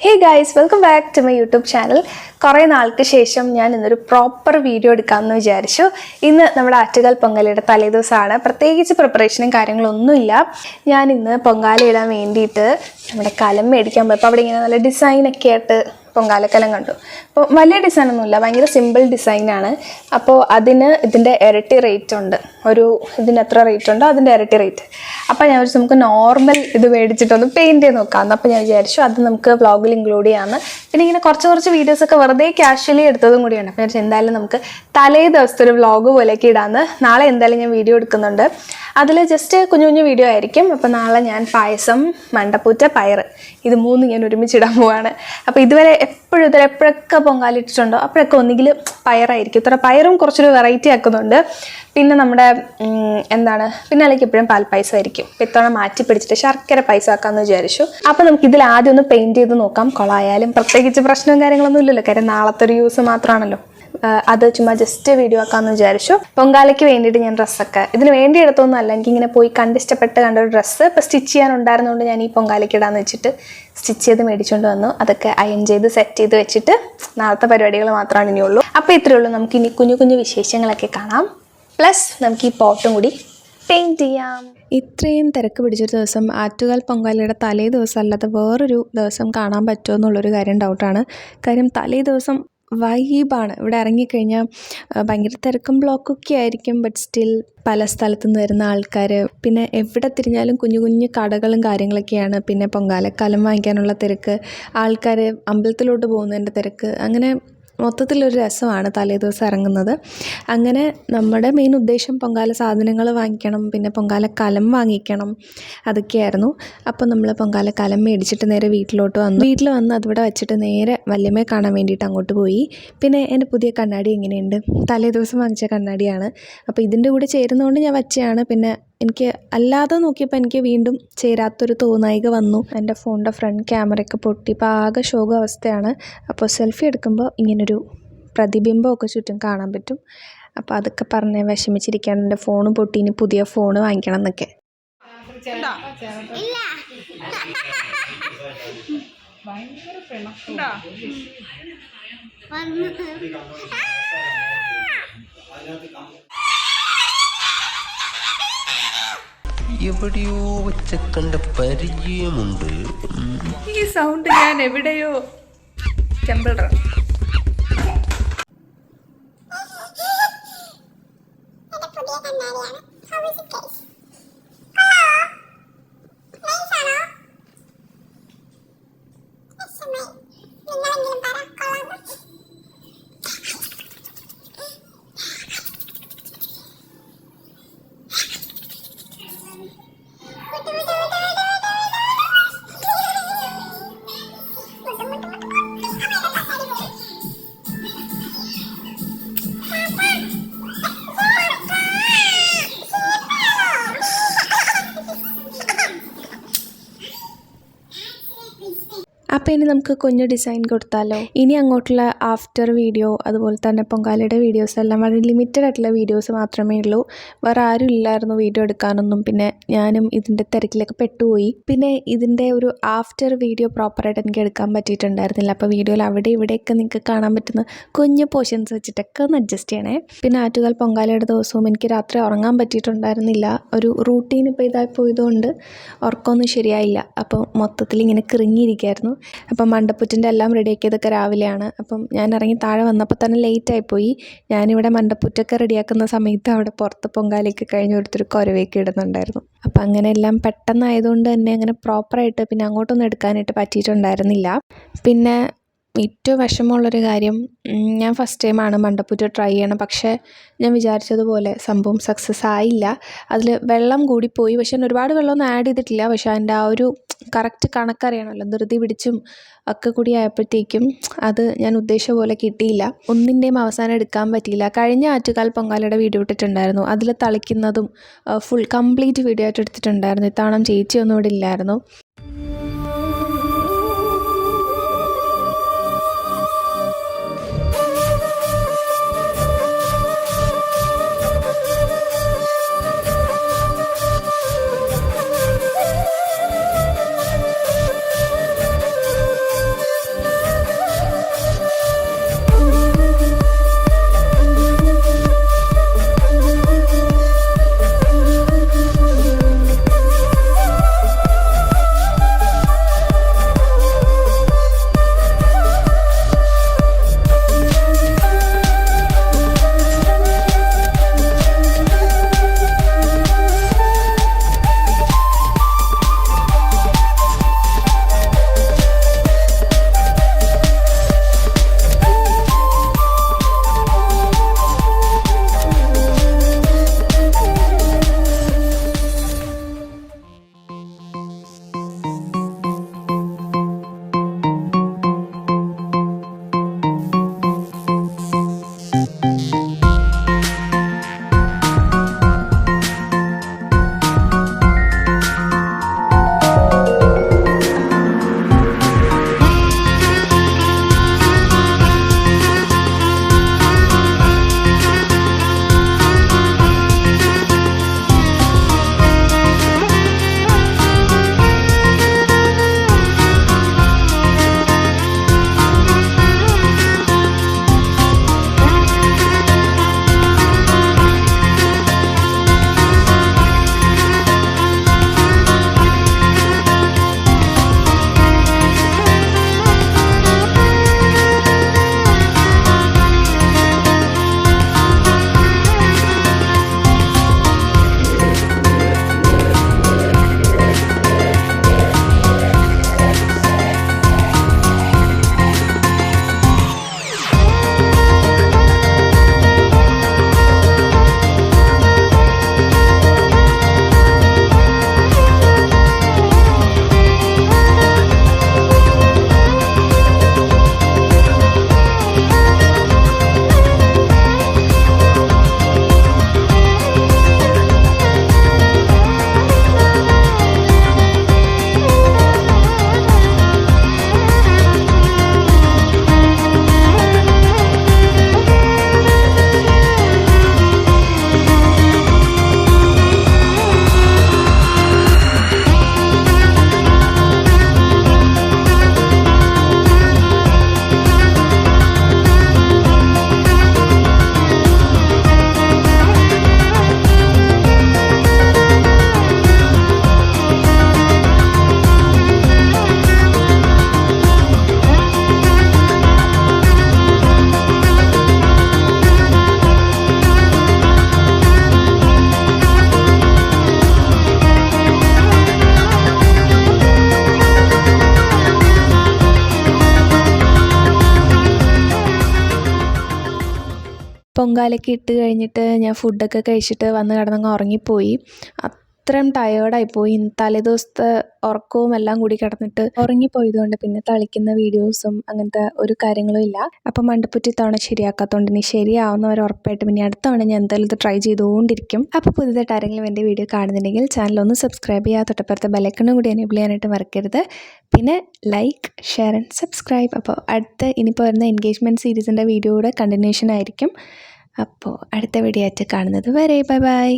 Hey guys, welcome back to my YouTube channel. കുറേ നാൾക്ക് ശേഷം ഞാൻ ഇന്നൊരു പ്രോപ്പർ വീഡിയോ എടുക്കാമെന്ന് വിചാരിച്ചു. ഇന്ന് നമ്മുടെ ആറ്റുകാൽ പൊങ്കാലയുടെ തലേദിവസമാണ്. പ്രത്യേകിച്ച് പ്രിപ്പറേഷനും കാര്യങ്ങളൊന്നുമില്ല. ഞാൻ ഇന്ന് പൊങ്കാല ഇടാൻ വേണ്ടിയിട്ട് നമ്മുടെ കലം മേടിക്കാൻ പോയപ്പോൾ അവിടെ ഇങ്ങനെ നല്ല ഡിസൈനൊക്കെ ആയിട്ട് പൊങ്കാലക്കലം കണ്ടു. അപ്പോൾ വലിയ ഡിസൈനൊന്നുമില്ല, ഭയങ്കര സിമ്പിൾ ഡിസൈനാണ്. അപ്പോൾ അതിന് ഇതിൻ്റെ ഇരട്ടി റേറ്റ് ഉണ്ട്. ഇതിന് എത്ര റേറ്റ് ഉണ്ടോ അതിൻ്റെ ഇരട്ടി റേറ്റ്. അപ്പോൾ ഞാൻ വിചാരിച്ചു നമുക്ക് നോർമൽ ഇത് മേടിച്ചിട്ടൊന്ന് പെയിൻറ്റ് ചെയ്ത് നോക്കാമെന്ന്. അപ്പോൾ ഞാൻ വിചാരിച്ചു അത് നമുക്ക് വ്ളോഗിൽ ഇൻക്ലൂഡ് ചെയ്യാമെന്ന്. പിന്നെ ഇങ്ങനെ കുറച്ച് വീഡിയോസൊക്കെ വെറുതെ കാഷ്വലി എടുത്തതും കൂടിയാണ്. അപ്പോൾ ഞാൻ വിചാരിച്ചു എന്തായാലും നമുക്ക് തലേ ദിവസത്തെ ഒരു വ്ളോഗ് പോലെയൊക്കെ ഇടാമെന്ന്. നാളെ എന്തായാലും ഞാൻ വീഡിയോ എടുക്കുന്നുണ്ട്. അതിൽ ജസ്റ്റ് കുഞ്ഞു വീഡിയോ ആയിരിക്കും. അപ്പോൾ നാളെ ഞാൻ പായസം, മണ്ടപ്പൂറ്റ, പയറ് ഇത് മൂന്നും ഞാൻ ഒരുമിച്ചിടാൻ പോവാണ്. അപ്പോൾ ഇതുവരെ എപ്പോഴൊക്കെ പൊങ്കാലിട്ടിട്ടുണ്ടോ അപ്പോഴൊക്കെ ഒന്നുകിൽ പയറായിരിക്കും. ഇത്ര പയറും കുറച്ചൊരു വെറൈറ്റി ആക്കുന്നുണ്ട്. പിന്നെ നമ്മുടെ പിന്നെ അല്ലെങ്കിൽ എപ്പോഴും പാൽപ്പായസം ആയിരിക്കും. അപ്പോൾ ഇത്തവണ മാറ്റി പിടിച്ചിട്ട് ശർക്കര പായസം ആക്കാമെന്ന് വിചാരിച്ചു. അപ്പോൾ നമുക്ക് ഇതിൽ ആദ്യം ഒന്ന് പെയിൻറ്റ് ചെയ്ത് നോക്കാം. കൊളായാലും പ്രത്യേകിച്ച് പ്രശ്നവും കാര്യങ്ങളൊന്നും ഇല്ലല്ലോ, കാര്യം നാളത്തെ ഒരു യൂസ് മാത്രമാണല്ലോ. അത് ചുമ്മാ ജസ്റ്റ് വീഡിയോ ആക്കാമെന്ന് വിചാരിച്ചു. പൊങ്കാലയ്ക്ക് വേണ്ടിയിട്ട് ഞാൻ ഡ്രസ്സൊക്കെ ഇതിന് വേണ്ടി എടുത്തൊന്നുമല്ല, എനിക്കിങ്ങനെ പോയി കണ്ടൊരു ഡ്രസ്സ് ഇപ്പോൾ സ്റ്റിച്ച് ചെയ്യാനുണ്ടായിരുന്നതുകൊണ്ട് ഞാൻ ഈ പൊങ്കാലയ്ക്ക് ഇടാന്ന് വെച്ചിട്ട് സ്റ്റിച്ച് ചെയ്ത് മേടിച്ചുകൊണ്ട് വന്നു. അതൊക്കെ അയൺ ചെയ്ത് സെറ്റ് ചെയ്ത് വെച്ചിട്ട് നാളത്തെ പരിപാടികൾ മാത്രമാണ് ഇനിയുള്ളൂ. അപ്പോൾ ഇത്രയേ ഉള്ളൂ. നമുക്ക് ഇനി കുഞ്ഞു വിശേഷങ്ങളൊക്കെ കാണാം. പ്ലസ് നമുക്ക് ഈ പോട്ടും കൂടി പെയിൻറ്റ് ചെയ്യാം. ഇത്രയും തിരക്ക് പിടിച്ചൊരു ദിവസം ആറ്റുകാൽ പൊങ്കാലയുടെ തലേ ദിവസം അല്ലാതെ വേറൊരു ദിവസം കാണാൻ പറ്റുമോ എന്നുള്ളൊരു കാര്യം ഡൗട്ടാണ്. കാര്യം തലേ ദിവസം വൈബാണ്. ഇവിടെ ഇറങ്ങിക്കഴിഞ്ഞാൽ ഭയങ്കര തിരക്കും ബ്ലോക്കൊക്കെ ആയിരിക്കും. ബട്ട് സ്റ്റിൽ പല സ്ഥലത്തു നിന്ന് വരുന്ന ആൾക്കാർ, പിന്നെ എവിടെ തിരിഞ്ഞാലും കുഞ്ഞു കടകളും കാര്യങ്ങളൊക്കെയാണ്. പിന്നെ പൊങ്കാലക്കലം വാങ്ങിക്കാനുള്ള തിരക്ക്, ആൾക്കാർ അമ്പലത്തിലോട്ട് പോകുന്നതിൻ്റെ തിരക്ക്, അങ്ങനെ മൊത്തത്തിലൊരു രസമാണ് തലേ ദിവസം ഇറങ്ങുന്നത്. അങ്ങനെ നമ്മുടെ മെയിൻ ഉദ്ദേശം പൊങ്കാല സാധനങ്ങൾ വാങ്ങിക്കണം, പിന്നെ പൊങ്കാലക്കലം വാങ്ങിക്കണം, അതൊക്കെയായിരുന്നു. അപ്പോൾ നമ്മൾ പൊങ്കാലക്കലം മേടിച്ചിട്ട് നേരെ വീട്ടിൽ വന്ന് അതിവിടെ വെച്ചിട്ട് നേരെ വല്യമ്മയെ കാണാൻ വേണ്ടിയിട്ട് അങ്ങോട്ട് പോയി. പിന്നെ എൻ്റെ പുതിയ കണ്ണാടി എങ്ങനെയുണ്ട്? തലേ ദിവസം വാങ്ങിച്ച കണ്ണാടിയാണ്. അപ്പോൾ ഇതിൻ്റെ കൂടെ ചേരുന്നതുകൊണ്ട് ഞാൻ വച്ചതാണ്. പിന്നെ എനിക്ക് അല്ലാതെ നോക്കിയപ്പോൾ എനിക്ക് വീണ്ടും ചേരാത്തൊരു തോന്നായിക വന്നു. എൻ്റെ ഫോണിൻ്റെ ഫ്രണ്ട് ക്യാമറയൊക്കെ പൊട്ടി, ഇപ്പോൾ ആകെ ശോക അവസ്ഥയാണ്. അപ്പോൾ സെൽഫി എടുക്കുമ്പോൾ ഇങ്ങനൊരു പ്രതിബിംബമൊക്കെ ചുറ്റും കാണാൻ പറ്റും. അപ്പോൾ അതൊക്കെ പറഞ്ഞ് വിഷമിച്ചിരിക്കുകയാണ്. എൻ്റെ ഫോണ് പൊട്ടി, ഇനി പുതിയ ഫോണ് വാങ്ങിക്കണം എന്നൊക്കെ. എവിടെയോ വെച്ച കണ്ട പരിചയമുണ്ട്. ഈ സൗണ്ട് ഞാൻ എവിടെയോ ടെമ്പിൾ റൺ. അപ്പോൾ ഇനി നമുക്ക് കുഞ്ഞു ഡിസൈൻ കൊടുത്താലോ. ഇനി അങ്ങോട്ടുള്ള ആഫ്റ്റർ വീഡിയോ, അതുപോലെ തന്നെ പൊങ്കാലയുടെ വീഡിയോസ് എല്ലാം വളരെ ലിമിറ്റഡ് ആയിട്ടുള്ള വീഡിയോസ് മാത്രമേ ഉള്ളൂ. വേറെ ആരും ഇല്ലായിരുന്നു വീഡിയോ എടുക്കാനൊന്നും. പിന്നെ ഞാനും ഇതിൻ്റെ തിരക്കിലൊക്കെ പെട്ടുപോയി. പിന്നെ ഇതിൻ്റെ ഒരു ആഫ്റ്റർ വീഡിയോ പ്രോപ്പറായിട്ട് എനിക്ക് എടുക്കാൻ പറ്റിയിട്ടുണ്ടായിരുന്നില്ല. അപ്പോൾ വീഡിയോയിൽ അവിടെ ഇവിടെയൊക്കെ നിങ്ങൾക്ക് കാണാൻ പറ്റുന്ന കുഞ്ഞു പോർഷൻസ് വെച്ചിട്ടൊക്കെ ഒന്ന് അഡ്ജസ്റ്റ് ചെയ്യണേ. പിന്നെ ആറ്റുകാൽ പൊങ്കാലയുടെ ദിവസവും എനിക്ക് രാത്രി ഉറങ്ങാൻ പറ്റിയിട്ടുണ്ടായിരുന്നില്ല. ഒരു റൂട്ടീൻ ഇപ്പോൾ ഇതായി പോയതുകൊണ്ട് ഉറക്കമൊന്നും ശരിയായില്ല. അപ്പോൾ മൊത്തത്തിൽ ഇങ്ങനെ കിറങ്ങിയിരിക്കുകയായിരുന്നു. അപ്പം മണ്ടപ്പുറ്റിൻ്റെ എല്ലാം റെഡിയാക്കിയതൊക്കെ രാവിലെയാണ്. അപ്പം ഞാൻ ഇറങ്ങി താഴെ വന്നപ്പോൾ തന്നെ ലേറ്റായിപ്പോയി. ഞാനിവിടെ മണ്ടപ്പുറ്റൊക്കെ റെഡിയാക്കുന്ന സമയത്ത് അവിടെ പുറത്ത് പൊങ്കാലയൊക്കെ കഴിഞ്ഞ് കൊടുത്തൊരു കുരവയൊക്കെ ഇടുന്നുണ്ടായിരുന്നു. അപ്പം അങ്ങനെ എല്ലാം പെട്ടെന്നായതുകൊണ്ട് തന്നെ അങ്ങനെ പ്രോപ്പറായിട്ട് പിന്നെ അങ്ങോട്ടൊന്നും എടുക്കാനായിട്ട് പറ്റിയിട്ടുണ്ടായിരുന്നില്ല. പിന്നെ ഏറ്റവും വിഷമമുള്ളൊരു കാര്യം, ഞാൻ ഫസ്റ്റ് ടൈമാണ് മണ്ടപ്പുറ്റ് ട്രൈ ചെയ്യണം. പക്ഷേ ഞാൻ വിചാരിച്ചതുപോലെ സംഭവം സക്സസ് ആയില്ല. അതിൽ വെള്ളം കൂടിപ്പോയി. പക്ഷേ ഞാൻ ഒരുപാട് വെള്ളമൊന്നും ആഡ് ചെയ്തിട്ടില്ല. പക്ഷേ അതിൻ്റെ ആ ഒരു കറക്റ്റ് കണക്കറിയണമല്ലോ, ധൃതി പിടിച്ചും ഒക്കെ കൂടി ആയപ്പോഴത്തേക്കും അത് ഞാൻ ഉദ്ദേശിച്ച പോലെ കിട്ടിയില്ല. ഒന്നിൻ്റെയും അവസാനം എടുക്കാൻ പറ്റിയില്ല. കഴിഞ്ഞ ആറ്റുകാൽ പൊങ്കാലയുടെ വീഡിയോ ഇട്ടിട്ടുണ്ടായിരുന്നു, അതിൽ തളിക്കുന്നതും ഫുൾ കംപ്ലീറ്റ് വീഡിയോ ആയിട്ട് എടുത്തിട്ടുണ്ടായിരുന്നു. ഇത്തവണ ചേച്ചിയൊന്നും ഇവിടെ ഇല്ലായിരുന്നു. പൊങ്കാലയ്ക്ക് ഇട്ട് കഴിഞ്ഞിട്ട് ഞാൻ ഫുഡൊക്കെ കഴിച്ചിട്ട് വന്ന് കിടന്നങ്ങ് ഉറങ്ങിപ്പോയി. അത്രയും ടയേർഡായിപ്പോയി. തലേദിവസത്തെ ഉറക്കവും എല്ലാം കൂടി കിടന്നിട്ട് ഉറങ്ങിപ്പോയതുകൊണ്ട് പിന്നെ തളിക്കുന്ന വീഡിയോസും അങ്ങനത്തെ ഒരു കാര്യങ്ങളും ഇല്ല. അപ്പം മണ്ടപ്പുറ്റി തവണ ശരിയാക്കാത്തതുകൊണ്ട് ഇനി ശരിയാവുന്നവർ ഉറപ്പായിട്ടും ഇനി അടുത്ത തവണ ഞാൻ എന്തായാലും ഇത് ട്രൈ ചെയ്തുകൊണ്ടിരിക്കും. അപ്പോൾ പുതിയതായിട്ട് ആരെങ്കിലും എൻ്റെ വീഡിയോ കാണുന്നുണ്ടെങ്കിൽ ചാനലൊന്ന് സബ്സ്ക്രൈബ് ചെയ്യുക, തൊട്ടപ്പുറത്തെ ബെലൈക്കണും കൂടി എനേബിൾ ചെയ്യാനായിട്ട് മറക്കരുത്. പിന്നെ ലൈക്ക്, ഷെയർ ആൻഡ് സബ്സ്ക്രൈബ്. അപ്പോൾ ഇനിയിപ്പോൾ വരുന്ന എൻഗേജ്മെൻറ്റ് സീരീസിൻ്റെ വീഡിയോയുടെ കണ്ടിന്യൂഷൻ ആയിരിക്കും. അപ്പോൾ അടുത്ത വീഡിയോ ആയിട്ട് കാണുന്നത് വരെ ബൈ ബൈ.